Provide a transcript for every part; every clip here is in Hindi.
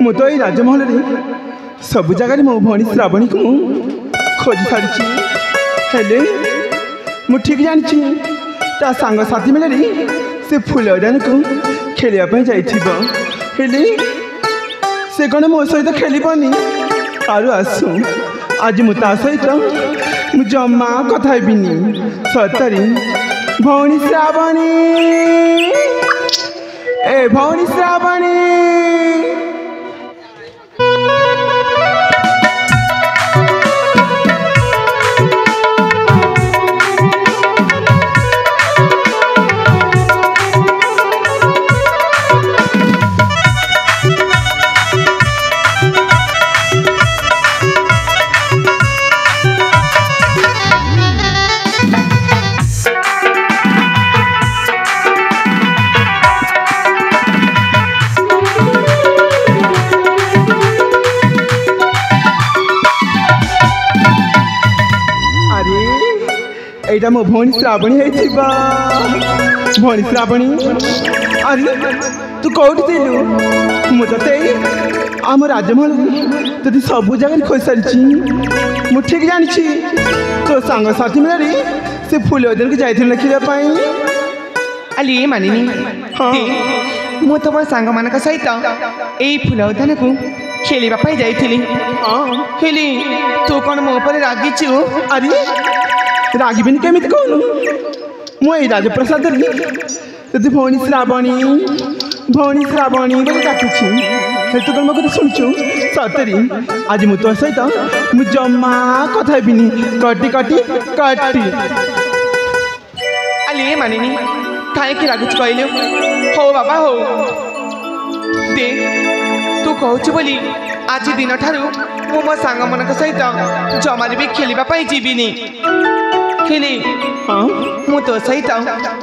मु तो राजमहल सब जगह मो भौणी श्रावणी को खोजी सारी हेले मु ठीक जानी ता सांग साथी मेले से फूल उद्यान को खेलवाई जाइले से कौन मो सहित खेलनी आरु आसु आज मु ता सहित मु जमा कथा हेबिनी सतरी भौणी श्रावणी ए भौणी श्रावणी एटा मो भौणी श्रावणी भौणी श्रावणी अरे तू कौटी थिलु मुझे आम राजमहल तुझे सब जगह खोज सारी मु ठीक जानी तो सांग साथी मेरे से फूल उद्यान को जाइल खेलवाई अली मानिनी हाँ मु तुम सांग मान सहित यही फूल उद्यान को खेलवाई जाइली हेली तू कौन मो पर रागिचु अरे रागिबिनी केमिति कहूनु मु राजप्रसाद तोते भौणी श्रावणी बोली डाकुची तू कौन मो शुणुचु सतरी आज मु तो सहित मु जमा कथा हेबिनी कटी कटी कटी अली मानिनी कहीं रागुच कहलु हो बाबा हो दे तू कहूचु बोली आज दिन ठारू मु मो सांग मन सहित जमारे भी खेलवाई जीविनी खेली हाँ मु तो सहित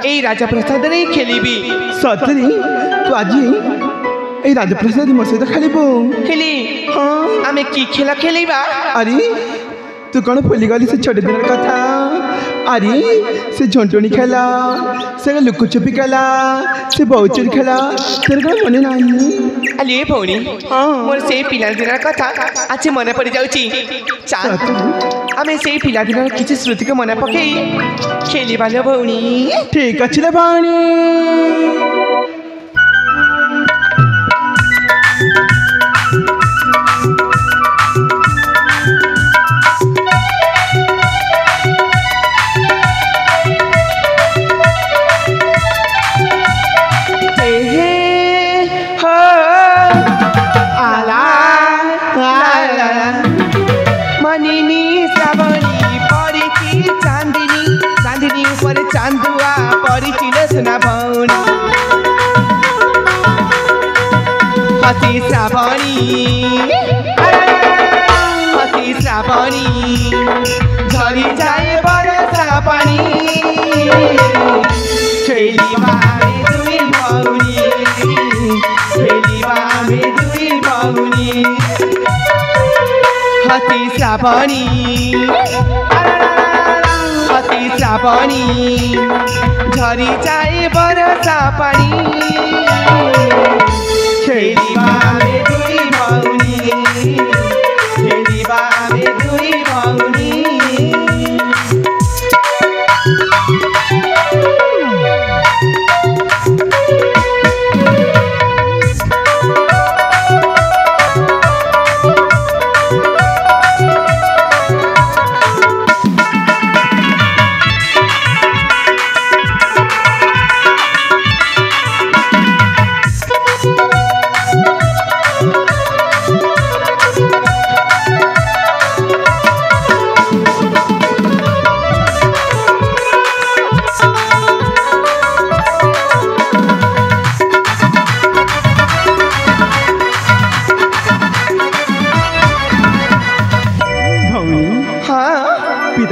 यही राजप्रसाद नहीं खेली सतरी तू आज यही राजप्रसाद मो सहित खेलबू खेली हाँ आमे की खेला खेलवा अरे तू कौन भूली गली से छोटे दिन कथा अरे से झंटुणी खेला से लुकुचुपी खेला से बहुचुरी खेला तेरे कौन मन नहीं अली भौणी हाँ मोर से पिला दिन कथा आज मन पड़ जाउची आमे से पिला दिन किसी स्मृति को मन पकई खेली बालो भौणी ठीक अच्छे भौणी चांदुआ पड़ी सुना भौणी हसी श्रावणी झरी जाए बरसा पानी खेलिबा दुई भौणी हसी श्रावणी झरी जाए बरसा पानी खेलिबा दुई भौणी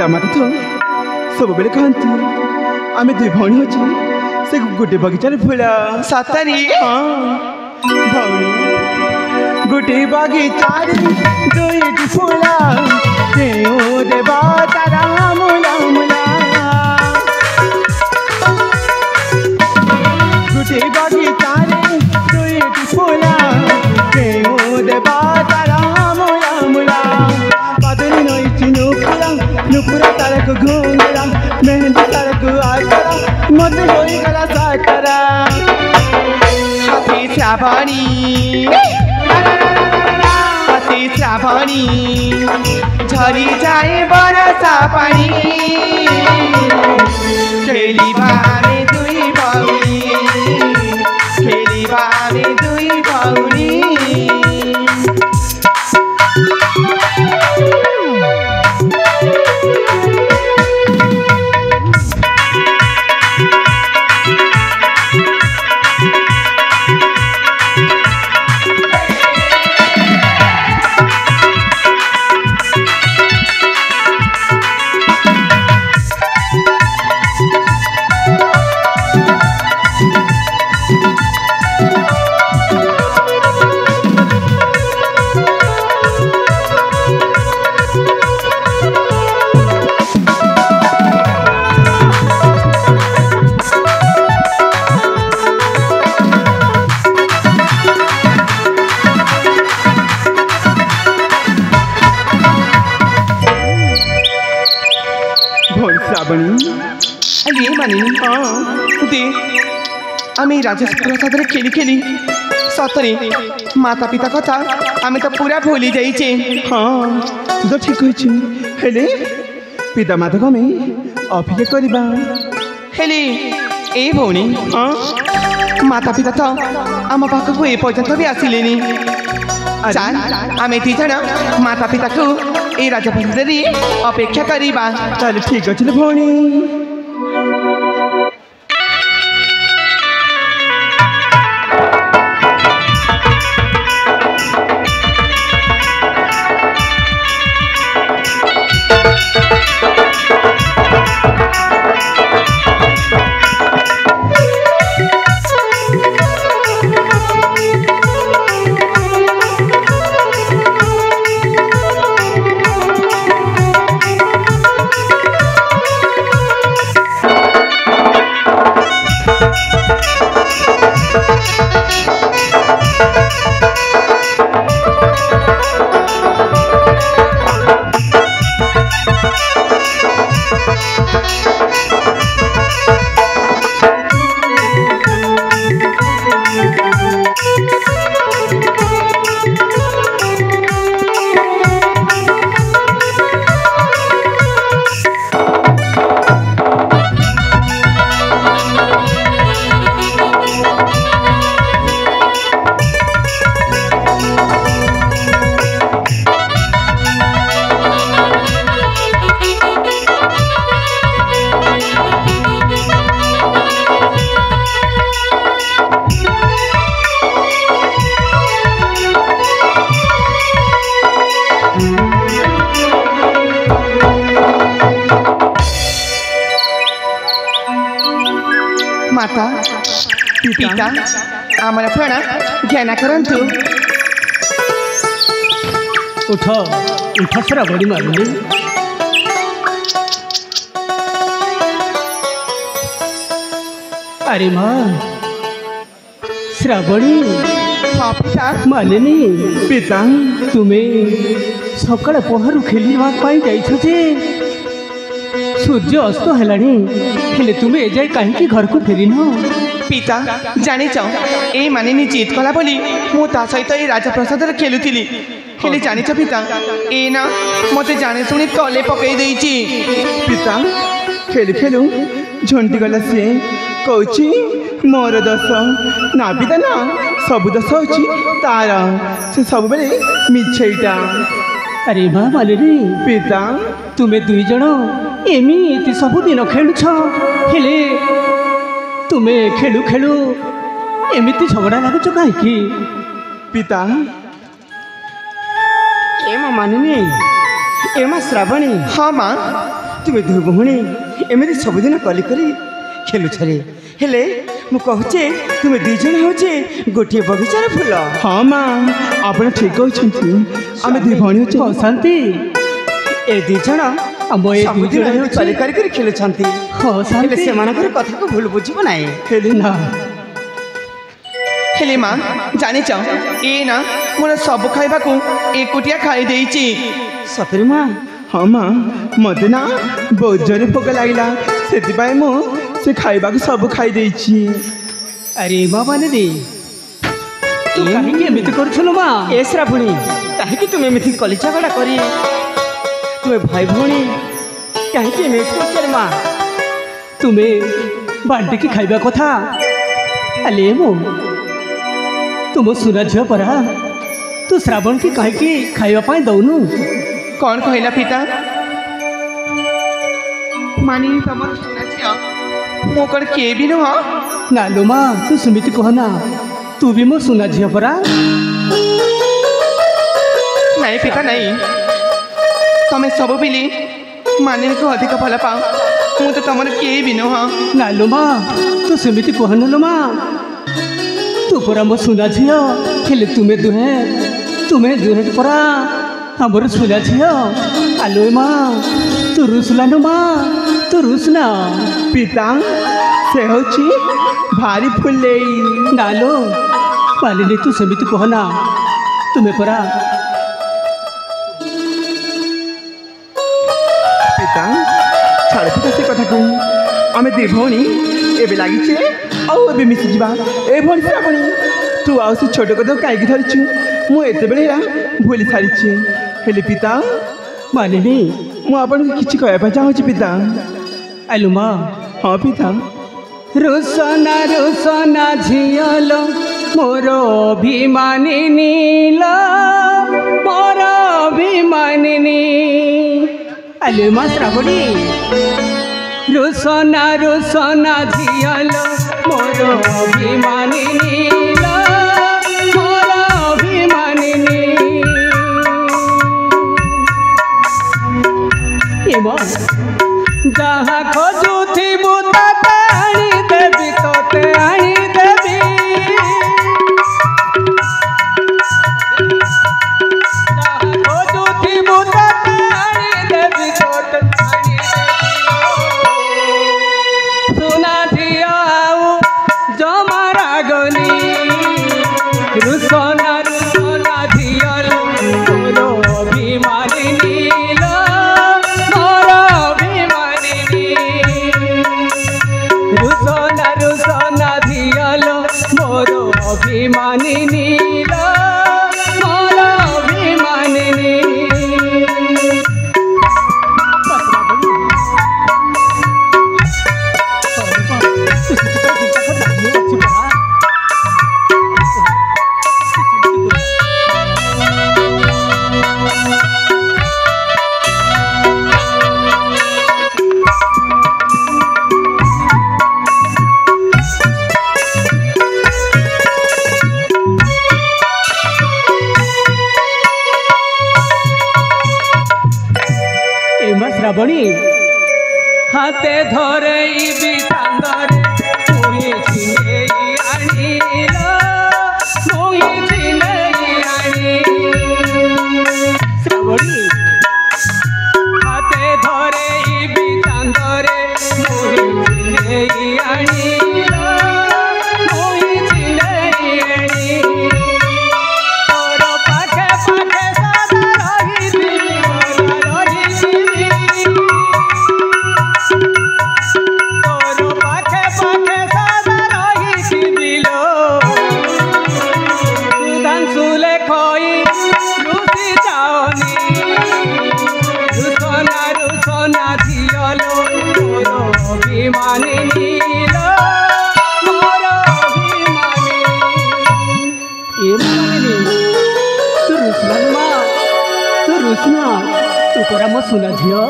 ପିତାମାତା ତ ସବୁବେଳେ କହନ୍ତି ଆମେ ଦୁଇ ଭଉଣୀ ହଉଛି ସେ ଗୋଟେ ବଗିଚାରେ ଫୁଲ। ସତରେ ହଁ ଭଉଣୀ ଗୋଟେ ବଗିଚାରେ ଦୁଇଟି ଫୁଲ କେଉଁ ଦେବା ତାରା ମୂଳ ମୂଳ। ଗୋଟେ ବଗିଚାରେ ଦୁଇଟି ଫୁଲ କେଉଁ ଦେବା ତାରା ମୂଳ ମୂଳ। ପାଦରେ ନଇଛି ନୁପୁରା ନୁପୁରା ତାରକୁ ଘୁଙ୍ଗୁରା ମେହେନ୍ଦି ତାରକୁ ଆକରା ମତେ ହୋଇଗଲା ସାକରା। হাতে শ্রাবণী হাতে শ্রাবণী ঝরি যায় বরষা পানি খেলিবা আমি দুই ভৌণী খেলিবা আমি দুই ভৌণী। আমি রাজপ্রাসাদে খেলি খেলি সতরে মাতা পিতা কথা আমি তো পুরা ভুলি যাইছে। হ্যাঁ তো ঠিক হয়েছি হেলে পিতামাতাକୁ ଆମେ ଅପେକ୍ଷା କରିବା। ହେଲେ ଏ ଭଉଣୀ ମାତା ପିତା ତ ଆମ ପାଖକୁ ଏ ପର୍ଯ୍ୟନ୍ତ ବି ଆସିଲେନି। ଚାଲ ଆମେ ଦି ଜଣ ମାତା ପିତାକୁ ଏ ରାଜପ୍ରାସାଦରେ ଅପେକ୍ଷା କରିବା। ତାହେଲେ ଠିକ୍ ଅଛି ଭଉଣୀ। माता पिता आम्हाला प्रणाम ज्ञाना करंतु। उठ उठ श्रावणी मालिनी। अरे माँ श्रावणी पिता मालिनी पिता तुम्हें सकाळ पहरु खेलवा जाइछ जे सूर्य अस्त हेलानी हेले तुम्हें एजाए कहीं घर को फेरी न। पिता जानिच ए मानिनी जीत कला बोली मु ता सहित ए राजप्रसाद खेलुथिली हेले जानिच पिता ए ना मते जाने सुनी तले पकई देइची। पिता खेलु खेलु झंटी गला से कहूची मोर दस ना पिता ना सब दस होची तार से सब बेले मिछेटा। अरे माँ मालिनी पिता तुम्हें दुई जन एमती सबुदिन खेलुछ हेले तुम्हें खेलु खेलु एमती झगड़ा लगुच कहीं। पिता ए माँ मानिनी ए माँ श्रावणी। हाँ माँ तुम दुई भौणी एमती सबुदिन कलिकरी खेलुछ रे हेले मु कहूचे तुम दुई जन होचे गोटे बगीचार फूल। हाँ माँ आप ठीक कहते आम दुई भाई होचे शांति ए दुई जन आम ए सबुदिन कलिकरी खेलुछंती हाँ हेले शांति सेमानकर कथा को भूल बुझिबो नाही। हेले ना हेले माँ जानिच ए ना मोर सब खाइबा को एकुटिया खाई देइची। सतरे माँ हाँ माँ मत ना बहुत जोरे भोक लगला से से खाइबा को सब खाई देइछि। अरे माँ माने दे तू कहीं एमती कर माँ ए श्रावणी कहीं तुम एमती कली झगड़ा करी तुम भाई भौणी कहीं एमती कर माँ तुम्हें बांटी की खाइबा कथा अले मो तुम सुना झील परा तू श्रावण की कहीं खाइबा दौनु कौन कहला पिता मानी तमर सुना छिया मो कण के भी नुह ना लो माँ तू सुमित कहना तू भी मो सुना झील परा नहीं पिता नहीं तमें सब बिली मानी को अधिक भल पाओ मु तो तमर के भी नुह ना लो माँ तू सुमित कहना लो माँ तू परा मो सुना झील खेले तुम्हें दुहे परा हमर सुना झील आलो माँ तू रुसला नो माँ तू रुसना पिता से होची भारी फुले नालो मालिनी तू समित कहना तुम्हें परा पिता छाड़ पिता से कथा कहूँ आम दुई भाई एवं लगी आबे मिसी जा ए भाई श्रावणी तू आउ से छोट कथा कहीं धरिचु मुझे बेले भूली सारी हेले पिता मालिनी मुझे किसी कहना चाहूँ पिता आलु माँ हाँ पिता रुसना झियल मोर अभिमानिनी मोर अभिमानिनी आलु माँ श्रावणी रुसना झियल मोर अभिमानिनी मोर अभिमानिनी जहाँ खोजुथिबु ताते आनी देवी तोते आनी देवी जहाँ खोजुथिबु ताते आनी देवी तोते आनी देवी सुना झियाऊ जमा रागनी रुसना झियल मोर अभिमानिनी रुसना झियल मोर अभिमानिनी मोर अभिमानिनी श्रावणी हाथे धरे बिचांदरे मुही छिनेई आनिल मुही छिनेई आनी श्रावणी हाथे धरे बिचांदरे मुही छिनेई आनिल मुही छिनेई आनी तोर पाखे पाखे सदा रहिथिबि सुना झियो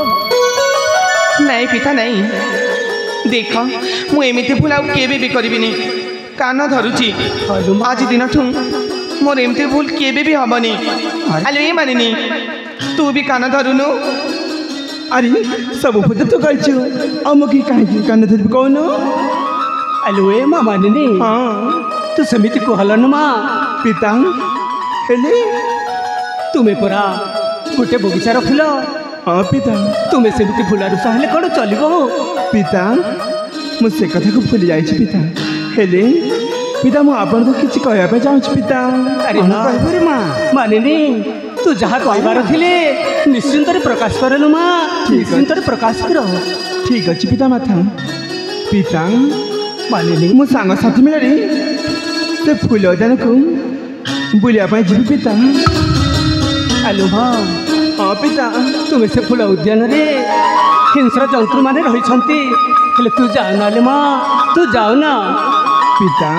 नहीं पिता नहीं देख मुझे भूल आउ केबे भी करिबिनी कान धरुची आज दिन ठू मोर एमती भूल केबे भी हबनी आलो ये मानिनी तू भी कान धरुनु अरे सब फुद तो करछु अमुकी काहे कान धरबी कौन आलो ए माँ मानिनी हाँ तू सेमिति कहलन माँ पिता हेले तुमे परा गोटे बगीचार फुल हाँ पिता तुमे सेमिति फुलारू चाहले कौन चलिबो पिता मु से कथा को भूली जाइछि पिता हेले पिता मु आपन को किछि कहया पे जाउछि पिता अरे माँ कहबरे माँ मानिनी तू जहाँ कहबार थिले निश्चिंत प्रकाश करलु माँ निश्चिंत प्रकाश कर ठीक अछि पिता माथा पिता मानिनी मु सांग साथी मिलरी से फूल उद्यान को बुलिया पाई जीवी पिता आलो माँ हाँ पिता तुमे से फूल उद्यान रे हिंस्र जंतु माने रहिछंती हेले तू जाओ ना ले माँ तू जाओ ना पिता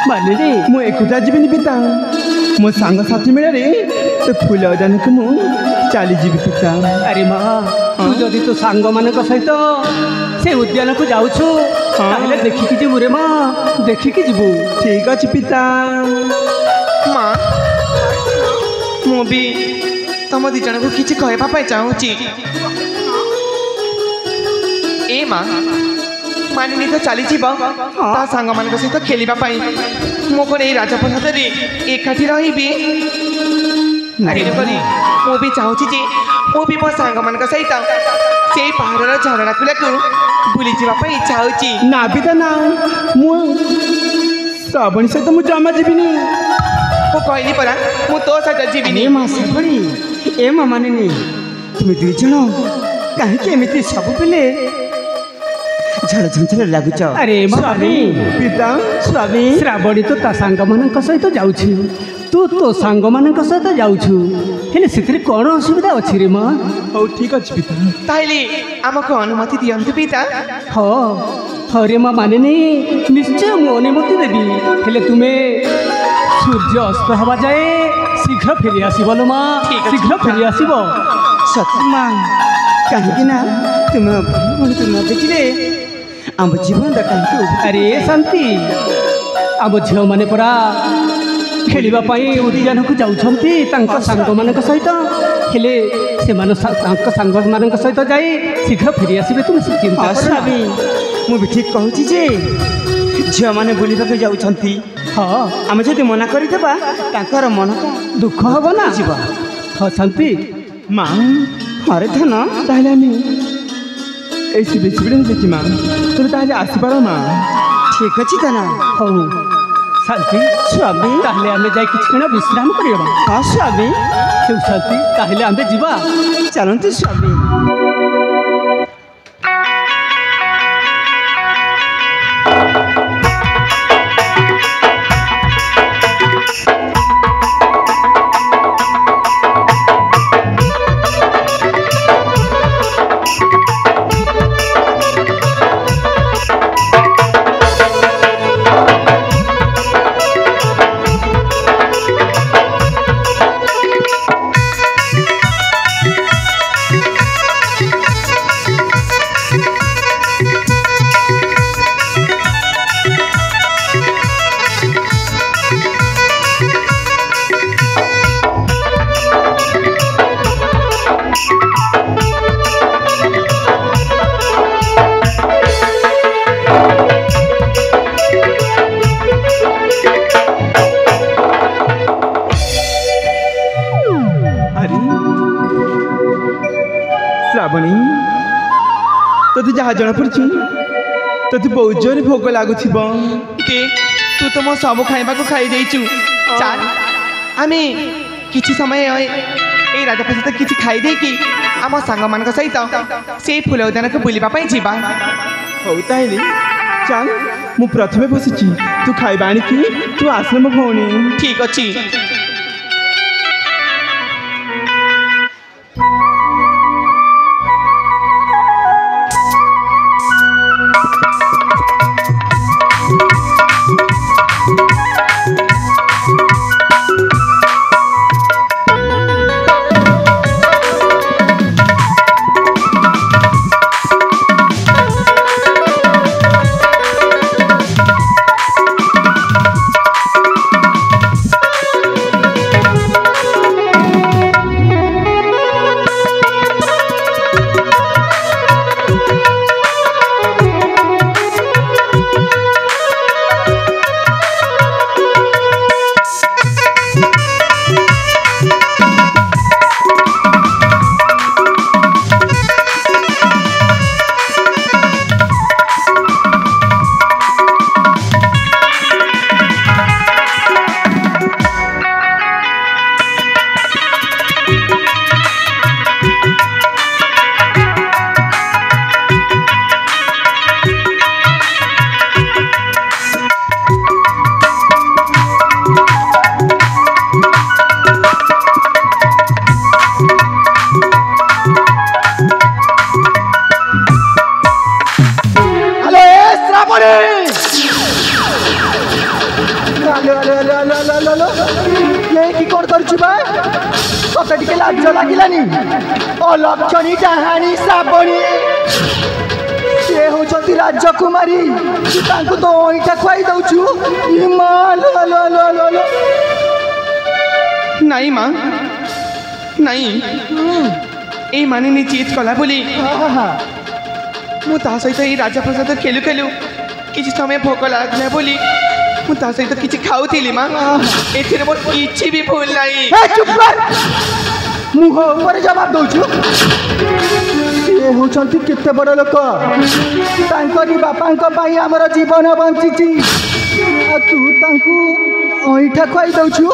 मानिनी मु एकुटा जीविनी पिता मो सांग साथी मिलरी से फूल उद्यान को मु चली जीवी पिता अरे माँ तू जदि तो सांग मानक सहित से उद्यान को जाउछु ताहले देखिकी जीवु रे माँ देखिकी जीवु ठीक अछि पिता माँ मु भी तुम दी जन को किसी कहवा चाहूँगी ए माँ मानिनी तो चली सांग मान सहित खेलवाई मो कौन ये राजप्रसाद एकाठी रही मु भी चाहूँगी जे मु भी मो सांग मान सहित से पहाड़ झरणा कूला को बुली जावाई इच्छा होची ना पिता ना मु श्रावणी सहित मु जमा जीविनी मु कहली परा मु तो सहित जीविनी ए माँ श्रावणी ए माँ मानिनी तुम दुई जन कहीं एमती सब बेले झड़ झंझल लगुच अरे स्वामी पिता स्वामी श्रावणी तो ता सांग मानक सहित जाउछु तू तो सांग मानक सहित जाउछु हेले सितरी कोन असुविधा अछि रे माँ हो ठीक अछि पिता ताइले आमको अनुमति दियंतु पिता हो हरे माँ मानिनी निश्चय मु अनुमति देबी हेले तुमे सूर्य अस्त हवा जाए शीघ्र फेरी आसीबो लो माँ शीघ्र फेरी आसीबो सत्य माँ कहीं ना तुम न देखिले आम जीवन कहीं अरे शांति आम झील मैंने परा खेलिबा पाई उद्यान को जाउछंती तांका सांग मानक सहित हेले से मान तांका सांग मानक सहित जाई शीघ्र फेरी आसीबे तुम चिंता करबी मु भी ठीक कहूची जे झियो माने बुलिबा के जाउछंती हाँ आम जदि मना करि देबा तांकर मनटा दुख हबो ना जीव हाँ शांति माँ अरे धन ताहले आमी ऐसी बेसी बिड़े देखी माँ तुम ताहले आसीपार माँ ठीक अछि धन हौ शांति स्वामी ताहले आमे जाई किछ क्षण विश्राम करिबा हाँ स्वामी हे शांति ताहले आमे जीवा चलंतु स्वामी श्रावणी तोते जहाँ जना पड़ी तोते बहुत जोर भोग लगुथ दे तू तो मो सब खाइबा को खाई देचु चाल आमे किछि समय ए राजप्रसाद किछि खाई दे कि आम सांग मान सहित से फूल उद्यान को बुलिबा पई जीवा हौ ताइले चल मु प्रथमे बसिची तू खाइबा आनिकी तू आसले मो भौणी ठीक अछि କି କ'ଣ କରୁଛୁ ବା ତତେ ଟିକେ ଲାଜ ଲାଗିଲାନି ଅଲକ୍ଷଣୀ ଡାହାଣୀ ଶ୍ରାବଣୀ ସେ ହେଉଛନ୍ତି ରାଜକୁମାରୀ ତୁ ତାଙ୍କୁ ତ ଅଇଁଠା ଖୁଆଇ ଦେଉଛୁ ନାଇଁ ମା ନାଇଁ এই ମାନିନୀ ଜିଦ୍ କଲା ବୋଲି ମୁଁ ତା ସହିତ ଏଇ ରାଜପ୍ରସାଦ ଖେଳୁ ଖେଳୁ କିଛି ସମୟ ଭୋକ ଲାଗିଲା ବୋଲି ମୁଁ ତା ସହିତ କିଛି ଖାଉଥିଲି ମା ଏଥିରେ ମୋର କିଛି ବି ଭୁଲ ନାହିଁ ମୁହଁ ଉପରେ ଜବାବ ଦଉଛୁ ସିଏ ହେଉଛନ୍ତି କେତେ ବଡ଼ ଲୋକ ତାଙ୍କରି ବାପାଙ୍କ ପାଇଁ ଆମର ଜୀବନ ବଞ୍ଚିଛି ଆଉ ତୁ ତାଙ୍କୁ ଅଇଁଠା ଖୁଆଇ ଦଉଛୁ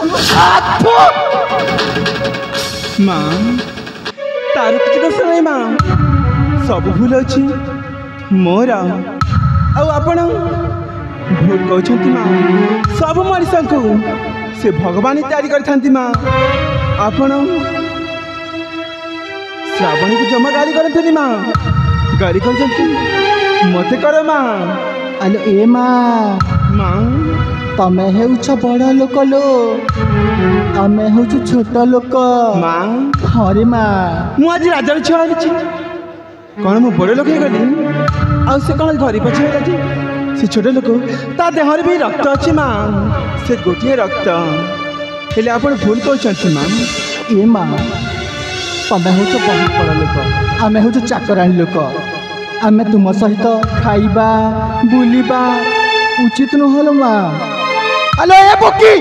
ମା ତାର କିଛି ଦୋଷ ନାହିଁ ମା ସବୁ ଭୁଲ ଅଛି ମୋର ଆଉ ଆପଣ ଭୁଲ କହୁଛନ୍ତି ମା ସବୁ ମଣିଷଙ୍କୁ ସେ ଭଗବାନ ତିଆରି କରିଥାନ୍ତି ମା ଆପଣ ଶ୍ରାବଣୀକୁ ଜମା ଗାଳି କରନ୍ତୁନି ମା ଗାଳି କରିଛନ୍ତି ମତେ କର ମା ଆଲୋ ଏ ମା ମା ତମେ ହେଉଛ ବଡ଼ ଲୋକ ଲୋ ଆମେ ହେଉଛୁ ଛୋଟ ଲୋକ ମା ହରେ ମା ମୁଁ ଆଜି ରାଜାର ଛୁଆ ହେଇଛି କ'ଣ ମୁଁ ବଡ଼ ଲୋକ ହେଇଗଲି ଆଉ ସେ କ'ଣ ଘରେ ପଛେ ହେଇଛି ସେ ଛୋଟ ଲୋକ ତା ଦେହରେ ବି ରକ୍ତ ଅଛି ମା ସେ ଗୋଟିଏ ରକ୍ତ ହେଲେ ଆପଣ ଭୁଲ କହୁଛନ୍ତି ମା ଏ ମା ତମେ ହେଉଛ ବହୁତ ବଡ଼ ଲୋକ ଆମେ ହେଉଛୁ ଚାକରାଣୀ ଲୋକ ଆମେ ତୁମ ସହିତ ଖାଇବା ବୁଲିବା ଉଚିତ ନୁହଁ ମା ଆଲୋ ଏ ବୋକି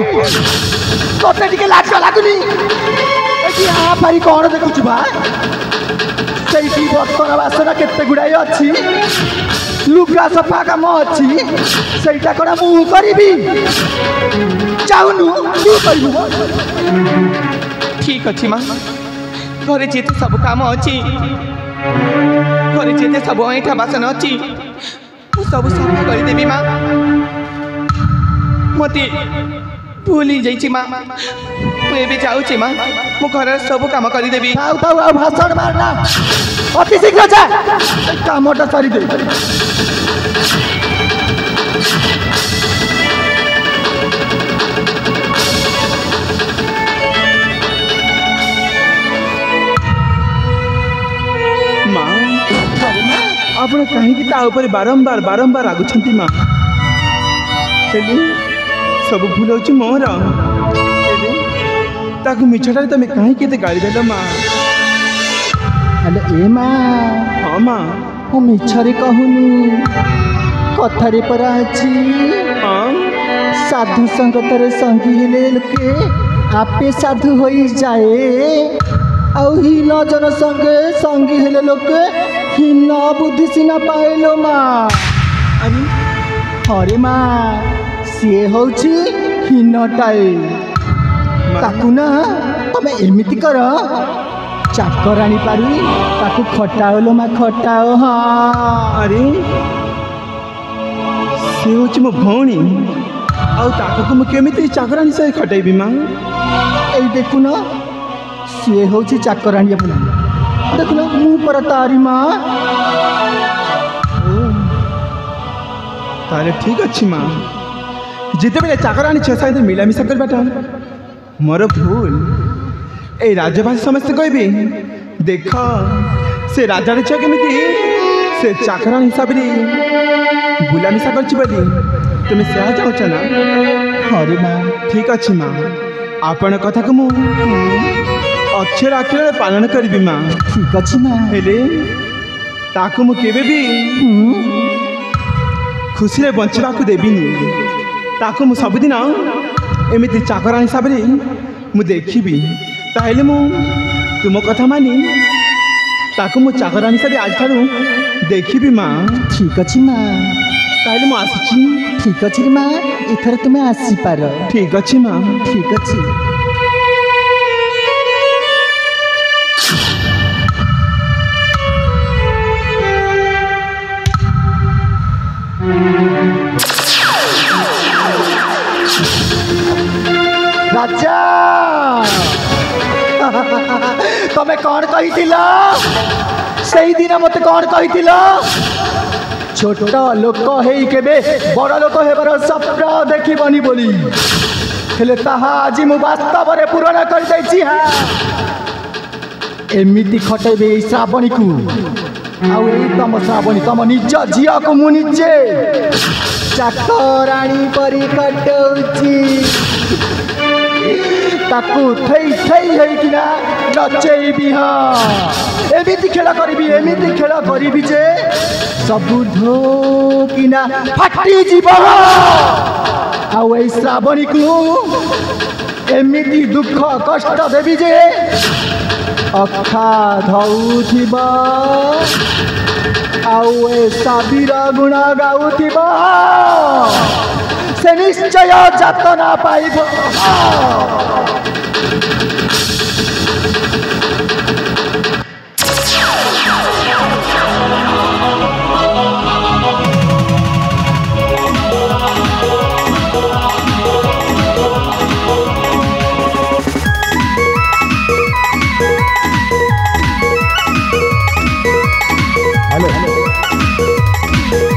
ତତେ ଟିକେ ଲାଜ ଲାଗୁନି ଏଠି ଆ ପାରି କ'ଣ ଦେଖୁଛୁ ବା ସେଇଠି ବର୍ତ୍ତନ ବାସନ କେତେ ଗୁଡ଼ାଏ ଅଛି ଲୁଗା ସଫା କାମ ଅଛି ସେଇଟା କ'ଣ ମୁଁ କରିବି ଚାହୁଁନୁ ତୁ କରିବୁ ଠିକ୍ ଅଛି ମା ଘରେ ଯେତେ ସବୁ କାମ ଅଛି ଘରେ ଯେତେ ସବୁ ଅଇଁଠା ବାସନ ଅଛି ମୁଁ ସବୁ ସଫା କରିଦେବି ମା ମୋତେ ଭୁଲ ହେଇଯାଇଛି ମା ମୁଁ ଏବେ ଯାଉଛି ମା ମୁଁ ଘରର ସବୁ କାମ କରିଦେବି ଥାଉ ଥାଉ ଆଉ ଭାଷଣ ମାରନା ଅତି ଶୀଘ୍ର ଯା କାମଟା ସାରିଦେ ମା ଆପଣ କାହିଁକି ତା ଉପରେ ବାରମ୍ବାର ବାରମ୍ବାର ରାଗୁଛନ୍ତି ମା ହେଲେ ସବୁ ଭୁଲ ହେଉଛି ମୋର ହେଲେ ତାକୁ ମିଛଟାରେ ତମେ କାହିଁକି ଏତେ ଗାଳି ଦେଲ ମା ଆଲୋ ଏ ମା ହଁ ମା ମୁଁ ମିଛରେ କହୁନି କଥାରେ ପରା ଅଛି ହଁ ସାଧୁ ସଙ୍ଗତରେ ସଙ୍ଗୀ ହେଲେ ଲୋକେ ଆପେ ସାଧୁ ହୋଇଯାଏ ଆଉ ହୀନ ଜନ ସଙ୍ଗେ ସଙ୍ଗୀ ହେଲେ ଲୋକେ ହୀନ ବୁଦ୍ଧି ସିନା ପାଇଲ ମା ଆରେ ହରେ ମା ସିଏ ହେଉଛି ହୀନଟାଏ ତାକୁ ନା ତମେ ଏମିତି କର ଚାକରାଣୀ ପାରି ତାକୁ ଖଟାଅ ଲୋ ମା ଖଟାଅ ହଁ ଆରେ ସେ ହେଉଛି ମୋ ଭଉଣୀ ଆଉ ତାକୁ ମୁଁ କେମିତି ଚାକରାଣୀ ସହ ଖଟାଇବି ମା ଏଇ ଦେଖୁନ ସିଏ ହେଉଛି ଚାକରାଣୀ ଆପଣ ଦେଖୁନ ମୁଁ ପରା ତାରି ମା ତାହେଲେ ଠିକ୍ ଅଛି ମା ଯେତେବେଳେ ଚାକରାଣୀ ଛୁଆ ସହିତ ମିଳାମିଶା କରିବାଟା ମୋର ଭୁଲ এই রাজ্যবাসী সমস্তে কইবে দেখ সে রাজার ছুয়া কেমিতি সে চাকরান হিসাবে গুলামিশা করছি বলি তুমি সেয়া চাହୁଛ না হরে মা ঠিক আছে মা আপনার কথাকে মু অক্ষর অক্ষরে পালন করবি মা ঠিক আছে মা হেলে তাকে মু কেবে বি খুশিরে বঞ্চিবাকু দেবিনি তাকে মু ସବୁଦିନ এমিতি চাকরান হিসাবে মু দেখিবি তাহলে মু তুম কথা মানি তাকে মু চাকরান হিসাবে আজঠাରୁ দেখিবি মা ঠিক আছে মা তাহলে মু আসুছি ঠিক আছে মা এথর তুমি আসিপার ঠিক আছে মা ঠিক আছে রাজা তুমি কଣ কহিছিল সেই দিন মতে কଣ কহিছিল ছোট লোক হেই কেবে বড় লোক হেবার স্বপ্ন দেখিবনি বলি हेले ताहा आज मु वास्तव रे पूरण कर दैछि हा एमिति खटेबे ए श्रावणी को आउ ए तम श्रावणी तम निज झिया को मु निजे चाकराणी परी कटौछि ताकू थई थई हेकिना नचेबी हा एमिति खेला करिबी जे सबु धोकिना फाटी जीवा आउ ए श्रावणी को एमिति दुख कष्ट देवी जे अखा धौथिबा आउ ए साबिर गुण गाउथिबा से निश्चय जातना पाइब हेलो